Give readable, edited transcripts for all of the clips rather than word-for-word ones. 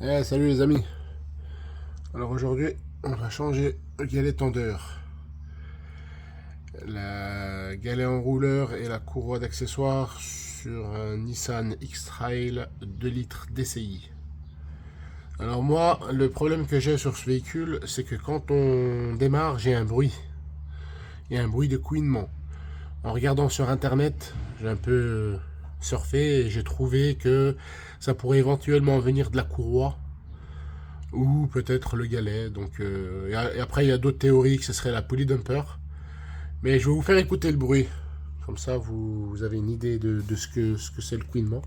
Salut les amis. Alors aujourd'hui, on va changer le galet tendeur. La galet enrouleur et la courroie d'accessoires sur un Nissan X-Trail 2 litres DCI. Alors moi, le problème que j'ai sur ce véhicule, c'est que quand on démarre, j'ai un bruit. Il y a un bruit de couinement. En regardant sur internet, j'ai un peu surfé et j'ai trouvé que ça pourrait éventuellement venir de la courroie ou peut-être le galet. Donc, et après, il y a d'autres théories que ce serait la pulley dumper. Mais je vais vous faire écouter le bruit. Comme ça, vous avez une idée de ce que c'est le couinement.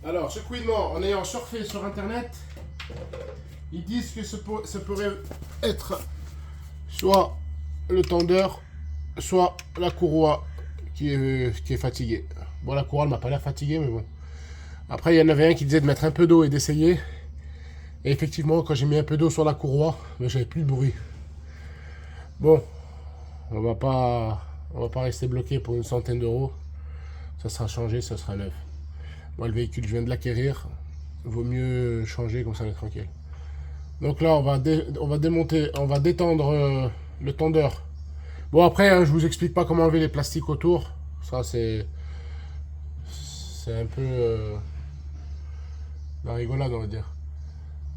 Alors, ce couinement, en ayant surfé sur internet, ils disent que ça pourrait être soit le tendeur, soit la courroie qui est fatiguée. Bon, la courroie, elle m'a pas l'air fatiguée, mais bon. Après, il y en avait un qui disait de mettre un peu d'eau et d'essayer. Et effectivement, quand j'ai mis un peu d'eau sur la courroie, ben, j'avais plus de bruit. Bon, on va pas rester bloqué pour une centaine d'euros. Ça sera changé, ça sera neuf. Moi, le véhicule, je viens de l'acquérir. Vaut mieux changer, comme ça on est tranquille. Donc là, on va démonter, on va détendre le tendeur. Bon, après, hein, je vous explique pas comment enlever les plastiques autour. Ça, c'est un peu la rigolade, on va dire.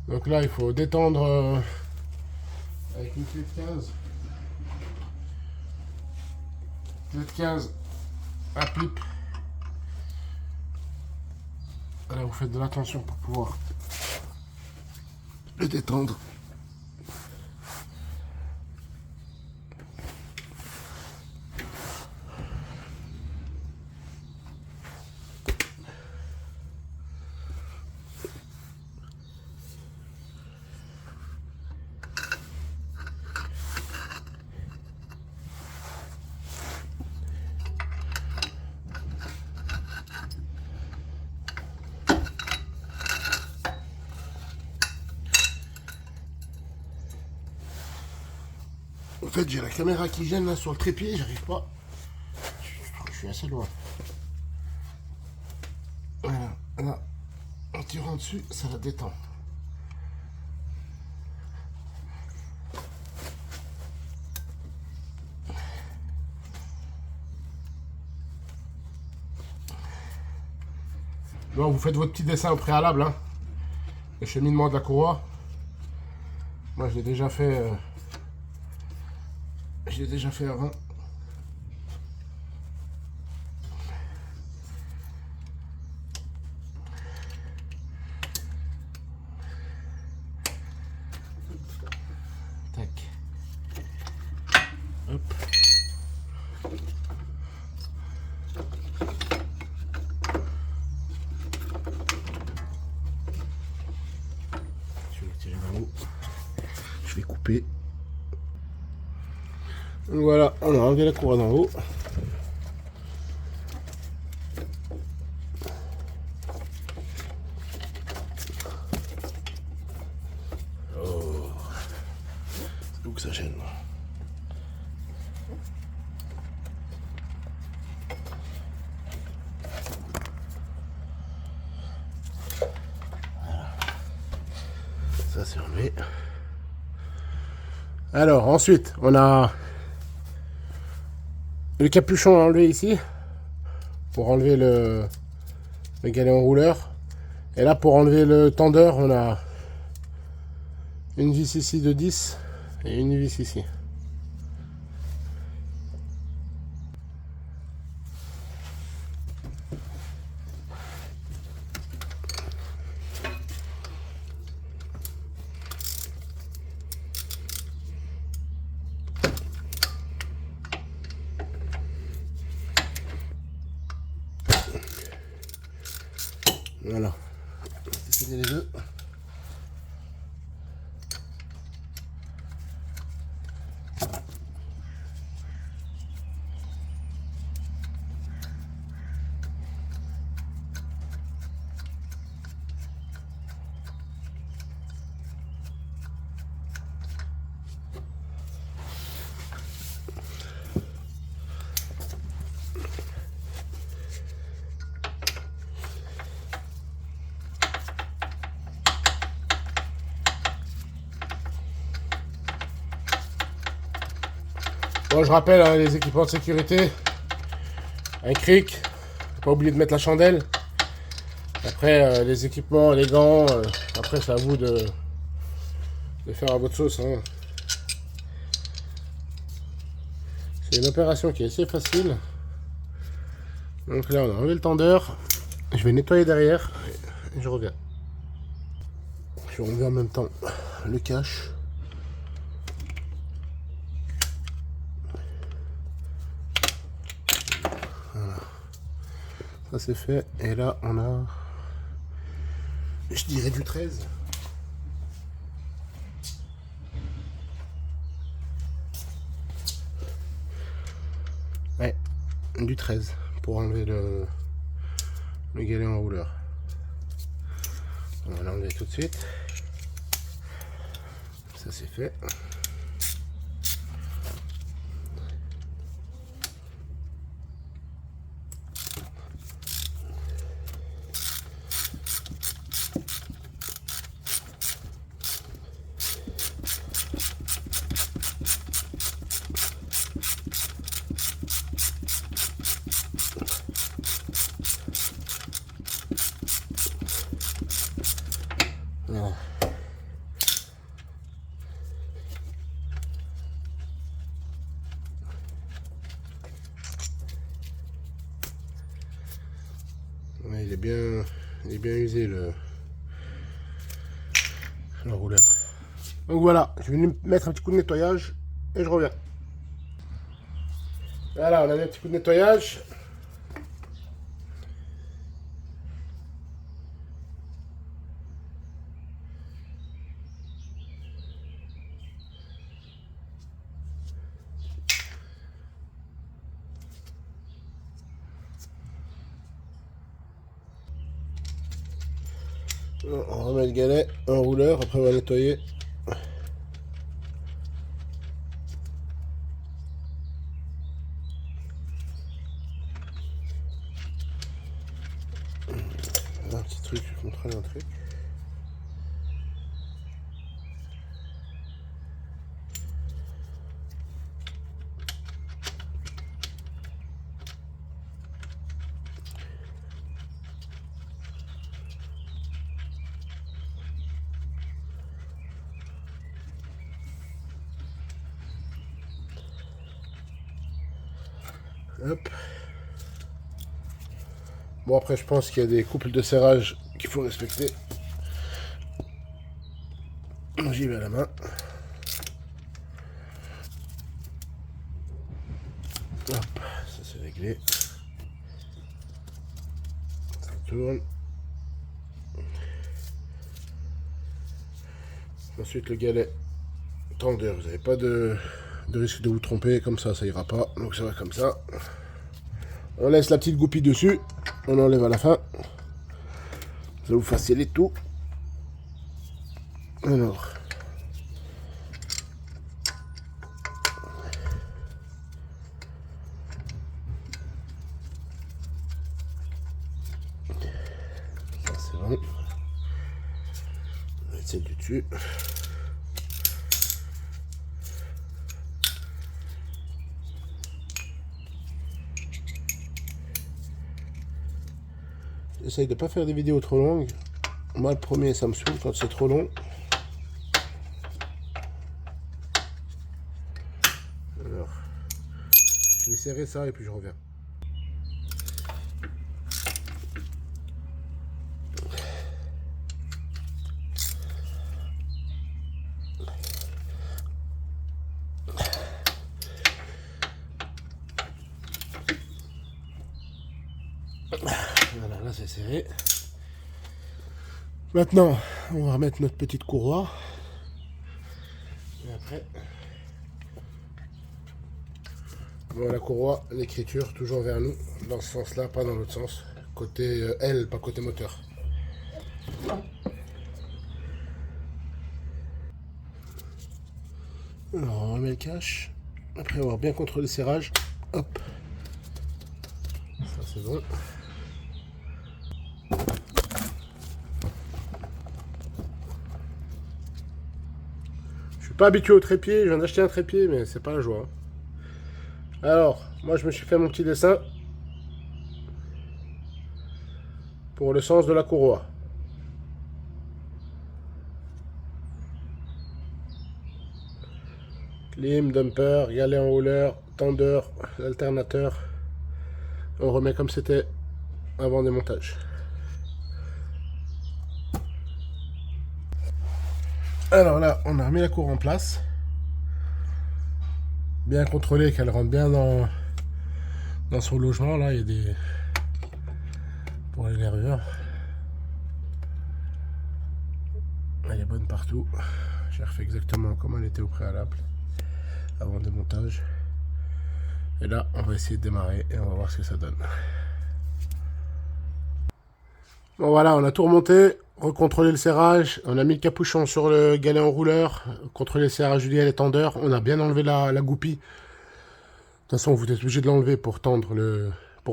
Donc là, il faut détendre avec une clé de 15. Clé de 15 à pipe. Là, vous faites de l'attention pour pouvoir le détendre. En fait, j'ai la caméra qui gêne là sur le trépied, j'arrive pas. Je suis assez loin. Voilà, là, en tirant dessus, ça la détend. Bon, vous faites votre petit dessin au préalable, hein. Le cheminement de la courroie. Moi, je l'ai déjà fait. Je l'ai déjà fait avant. Tac. Hop. Je vais tirer vers haut. Je vais couper. Donc voilà, on a enlevé la courroie d'en haut. Oh, c'est où que ça gêne. Ça c'est enlevé. Alors ensuite, on a le capuchon à enlever ici pour enlever le galet enrouleur. Et là, pour enlever le tendeur, on a une vis ici de 10 et une vis ici. Bon, je rappelle hein, les équipements de sécurité. Un cric. Pas oublier de mettre la chandelle. Après, les équipements, les gants. Après, c'est à vous de faire à votre sauce. Hein. C'est une opération qui est assez facile. Donc là, on a enlevé le tendeur. Je vais nettoyer derrière. Et je reviens. Je reviens en même temps le cache. Voilà. Ça c'est fait. Et là, on a, je dirais du 13. Ouais, du 13 pour enlever le galet en rouleur. On va l'enlever tout de suite. Ça c'est fait. Voilà. Ouais, il est bien usé le rouleur. Donc voilà, je vais mettre un petit coup de nettoyage et je reviens. Voilà, on a mis un petit coup de nettoyage. On remet le galet en rouleur, après on va nettoyer. Un petit truc, je vais montrer un truc. Hop. Bon après je pense qu'il y a des couples de serrage qu'il faut respecter. J'y vais à la main. Hop, ça c'est réglé. Ça tourne. Ensuite le galet tendeur, vous n'avez pas de risque de vous tromper, comme ça ira pas, donc ça va comme ça. On laisse la petite goupille dessus, on enlève à la fin. Ça vous facilite tout. Alors. Ça c'est bon. On va mettre celle du dessus. J'essaye de pas faire des vidéos trop longues. Moi le premier ça me saoule quand c'est trop long. Alors, je vais serrer ça et puis je reviens. Voilà, là c'est serré. Maintenant, on va remettre notre petite courroie. Et après, bon, la courroie, l'écriture toujours vers nous, dans ce sens-là, pas dans l'autre sens. Côté L, pas côté moteur. Alors, on remet le cache. Après, on va bien contrôler le serrage. Hop. Ça, c'est bon. Je suis pas habitué au trépied. Je viens d'acheter un trépied, mais c'est pas la joie. Alors, moi je me suis fait mon petit dessin pour le sens de la courroie. Clim, dumper, galet enrouleur, tendeur, alternateur. On remet comme c'était avant démontage. Alors là, on a remis la courroie en place. Bien contrôlé qu'elle rentre bien dans son logement. Là, il y a des... pour les nervures. Elle est bonne partout. J'ai refait exactement comme elle était au préalable avant le démontage. Et là, on va essayer de démarrer et on va voir ce que ça donne. Bon voilà, on a tout remonté, recontrôlé le serrage, on a mis le capuchon sur le galet enrouleur, contrôlé le serrage du galet et tendeur, on a bien enlevé la goupille. De toute façon, vous êtes obligé de l'enlever pour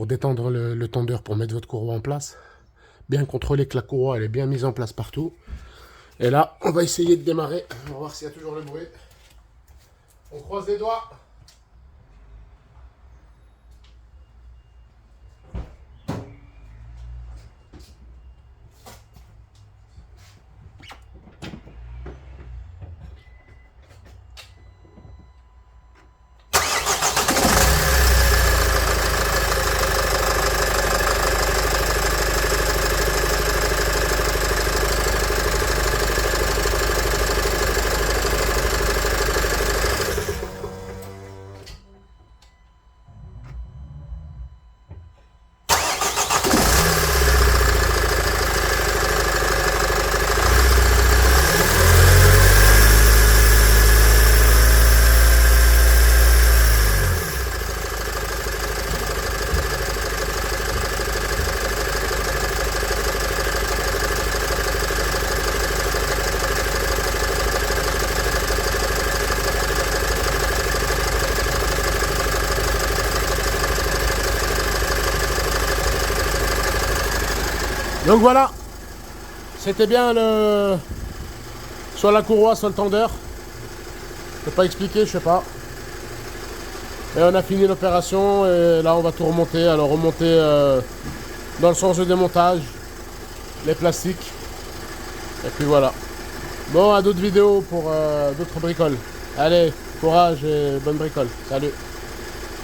détendre le tendeur, pour mettre votre courroie en place. Bien contrôler que la courroie elle est bien mise en place partout. Et là, on va essayer de démarrer. On va voir s'il y a toujours le bruit. On croise les doigts. Donc voilà, c'était bien soit la courroie, soit le tendeur. Je peux pas expliquer, je sais pas. Et on a fini l'opération et là on va tout remonter. Alors remonter dans le sens de démontage, les plastiques. Et puis voilà. Bon, à d'autres vidéos pour d'autres bricoles. Allez, courage et bonne bricole. Salut.